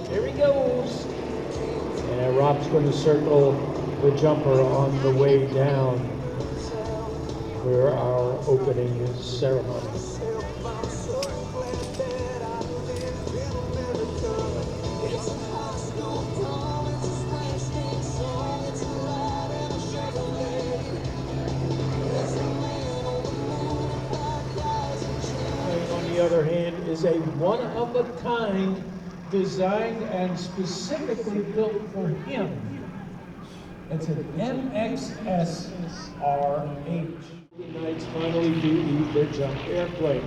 Here he goes. And Rob's going to circle the jumper on the way down for our opening ceremony. On the other hand, is a one-of-a-kind designed and specifically built for him. It's an MXSRH. The Knights finally do eat their jump airplane.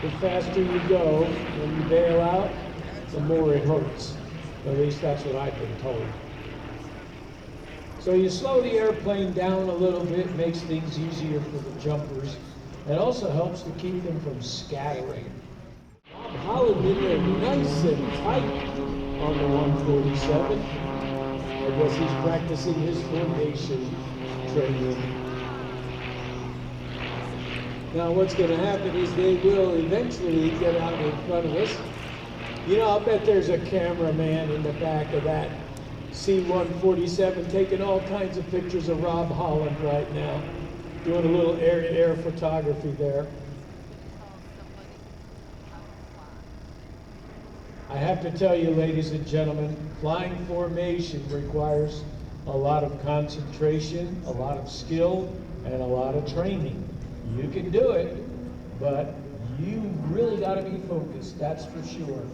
The faster you go, when you bail out, the more it hurts. At least that's what I've been told. So you slow the airplane down a little bit, makes things easier for the jumpers. It also helps to keep them from scattering. Rob Holland in there nice and tight on the 147. I guess he's practicing his formation training. Now what's going to happen is they will eventually get out in front of us. You know, I'll bet there's a cameraman in the back of that C-147 taking all kinds of pictures of Rob Holland right now, doing a little air photography there. I have to tell you, ladies and gentlemen, flying formation requires a lot of concentration, a lot of skill, and a lot of training. You can do it, but you really got to be focused, that's for sure.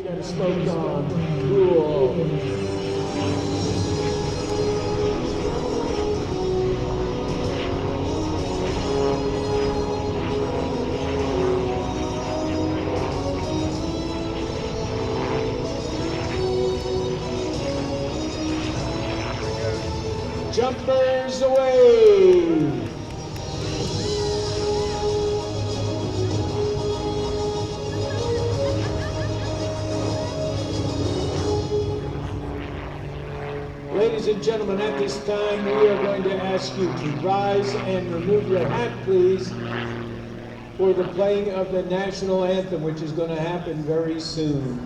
Got a smoke on. Cool. Jumpers away! Ladies and gentlemen, at this time we are going to ask you to rise and remove your hat, please, for the playing of the national anthem, which is going to happen very soon.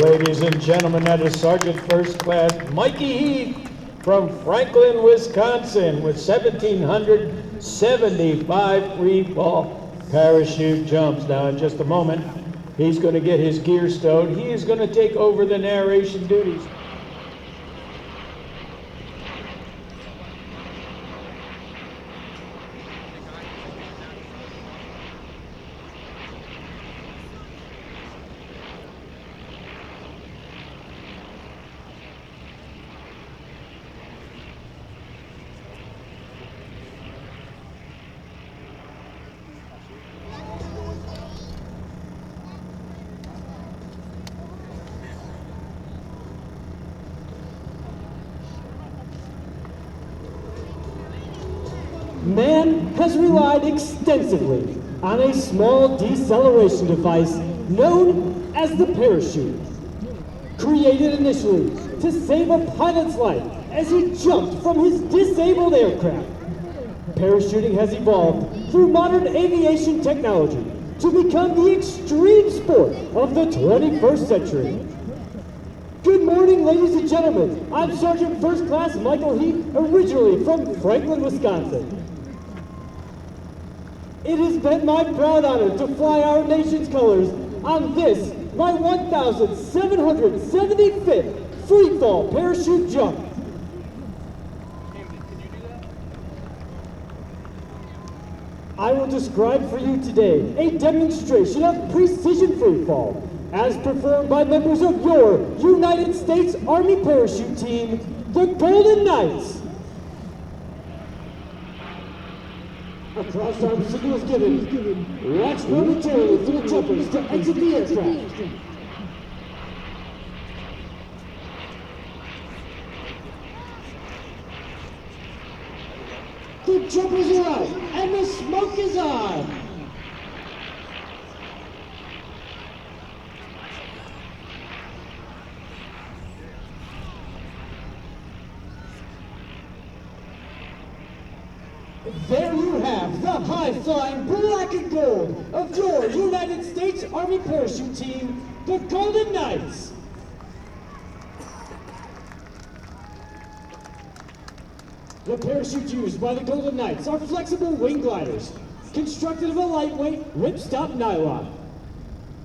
Ladies and gentlemen, that is Sergeant First Class Mikey Heath from Franklin, Wisconsin, with 1,775 free fall parachute jumps. Now, in just a moment, he's going to get his gear stowed. He is going to take over the narration duties. man has relied extensively on a small deceleration device known as the parachute. Created initially to save a pilot's life as he jumped from his disabled aircraft, parachuting has evolved through modern aviation technology to become the extreme sport of the 21st century. Good morning, ladies and gentlemen. I'm Sergeant First Class Michael Heath, originally from Franklin, Wisconsin. It has been my proud honor to fly our nation's colors on this, my 1,775th free-fall parachute jump. I will describe for you today a demonstration of precision freefall as performed by members of your United States Army parachute team, the Golden Knights. A cross-arm signal is given. Watch momentarily for the jumpers to exit the aircraft. The jumpers are out, and the smoke is on. There you have the high-flying black and gold of your United States Army parachute team, the Golden Knights. The parachutes used by the Golden Knights are flexible wing gliders, constructed of a lightweight ripstop nylon.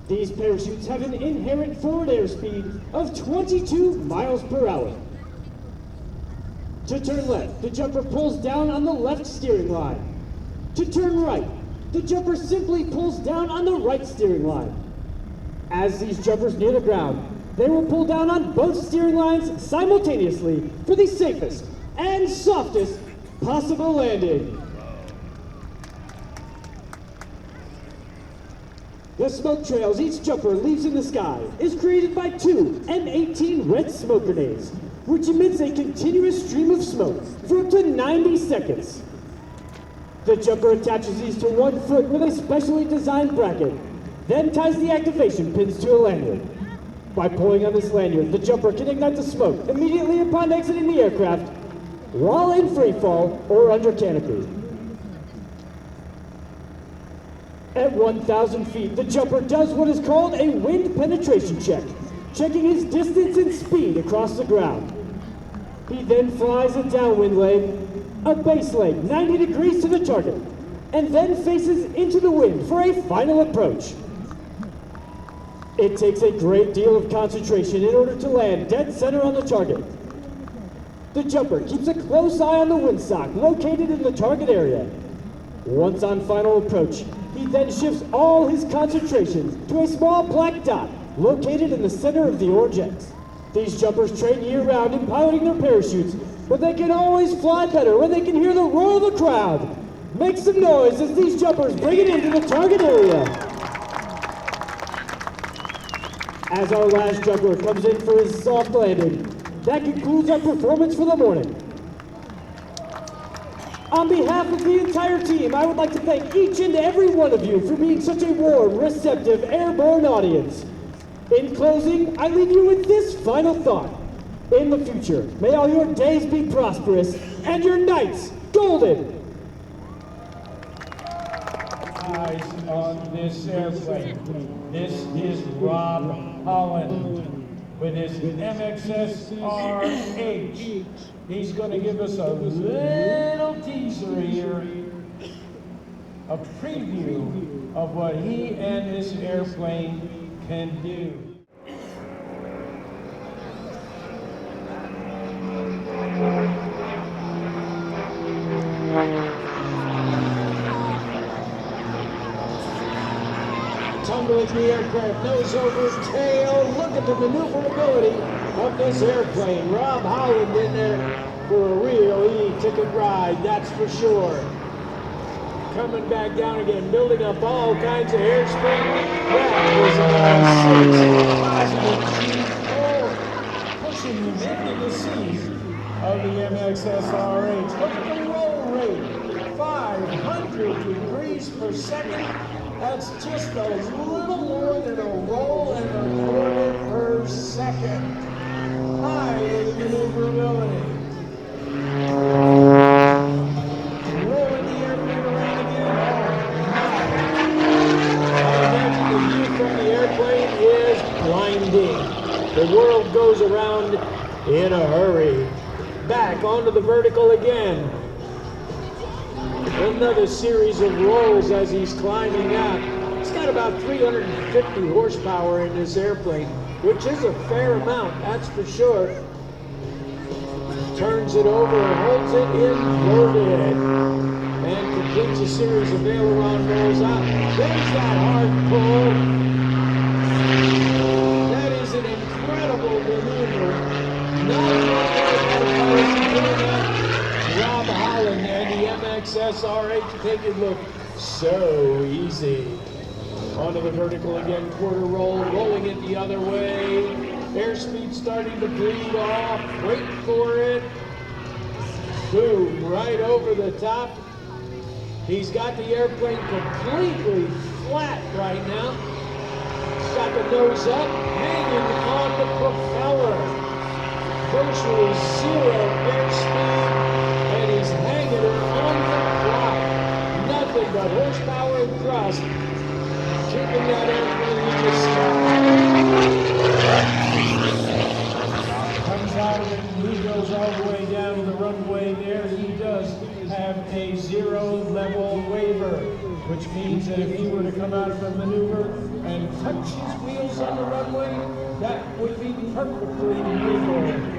These parachutes have an inherent forward airspeed of 22 miles per hour. To turn left, the jumper pulls down on the left steering line. To turn right, the jumper simply pulls down on the right steering line. As these jumpers near the ground, they will pull down on both steering lines simultaneously for the safest and softest possible landing. The smoke trails each jumper leaves in the sky is created by two M18 red smoke grenades, which emits a continuous stream of smoke for up to 90 seconds. The jumper attaches these to one foot with a specially designed bracket, then ties the activation pins to a lanyard. By pulling on this lanyard, the jumper can ignite the smoke immediately upon exiting the aircraft, while in free fall or under canopy. At 1,000 feet, the jumper does what is called a wind penetration check, checking his distance and speed across the ground. He then flies a downwind leg, a base leg 90 degrees to the target, and then faces into the wind for a final approach. It takes a great deal of concentration in order to land dead center on the target. The jumper keeps a close eye on the windsock located in the target area. Once on final approach, he then shifts all his concentration to a small black dot located in the center of the orange X. These jumpers train year-round in piloting their parachutes, but they can always fly better when they can hear the roar of the crowd. Make some noise as these jumpers bring it into the target area. As our last jumper comes in for his soft landing, that concludes our performance for the morning. On behalf of the entire team, I would like to thank each and every one of you for being such a warm, receptive, airborne audience. In closing, I leave you with this final thought. In the future, may all your days be prosperous and your nights golden. Eyes on this airplane. This is Rob Holland with his MXS-RH. He's going to give us a little teaser here, a preview of what he and this airplane can do. Tumbling the aircraft, nose over tail. Look at the maneuverability of this airplane. Rob Holland in there for a real e-ticket ride, that's for sure. Coming back down again, building up all kinds of airspeed. That was a positive G4, pushing him into the seat of the MXS-RH. Look at the roll rate. 500 degrees per second. That's just a little more than a roll and a quarter per second. High maneuverability. Rolling the airplane around again. I imagine the view from the airplane is blinding. The world goes around in a hurry. Back onto the vertical again. Another series of rolls as he's climbing out. He's got about 350 horsepower in this airplane, which is a fair amount, that's for sure. Turns it over and holds it inverted. And completes a series of aileron rolls out. There's that hard pull. That is an incredible maneuver. Not Rob Holland and the MXSRH make it look so easy. Onto the vertical again, quarter roll, rolling it the other way. Airspeed starting to bleed off. Wait for it. Boom, right over the top. He's got the airplane completely flat right now. He's got the nose up, hanging on the propeller. Virtually zero airspeed, and he's hanging it on the fly. Nothing but horsepower and thrust, keeping that airplane in the sky. Comes out of it, and he goes all the way down to the runway there. He does have a zero level waiver, which means that if he were to come out of a maneuver and touch his wheels on the runway, that would be perfectly legal.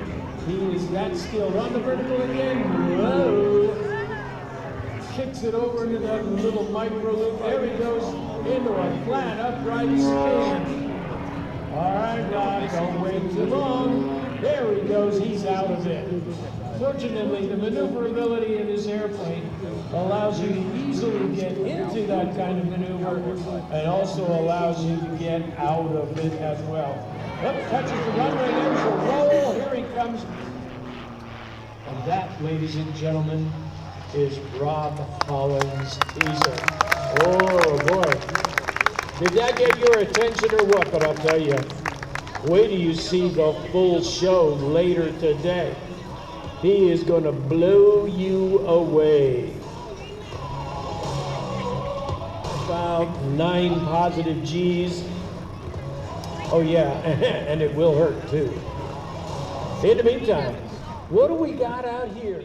He is that skilled. On the vertical again. Whoa. Kicks it over into that little micro loop. There he goes into a flat upright spin. All right, Doc, don't wait too long. There he goes. He's out of it. Fortunately, the maneuverability in this airplane allows you to easily get into that kind of maneuver and also allows you to get out of it as well. Look, touches the runway, there's a roll, here he comes. And that, ladies and gentlemen, is Rob Holland's teaser. Oh boy. Did that get your attention or what? But I'll tell you, wait till you see the full show later today. He is going to blow you away. About 9 positive G's. Oh yeah, and it will hurt too. In the meantime, what do we got out here?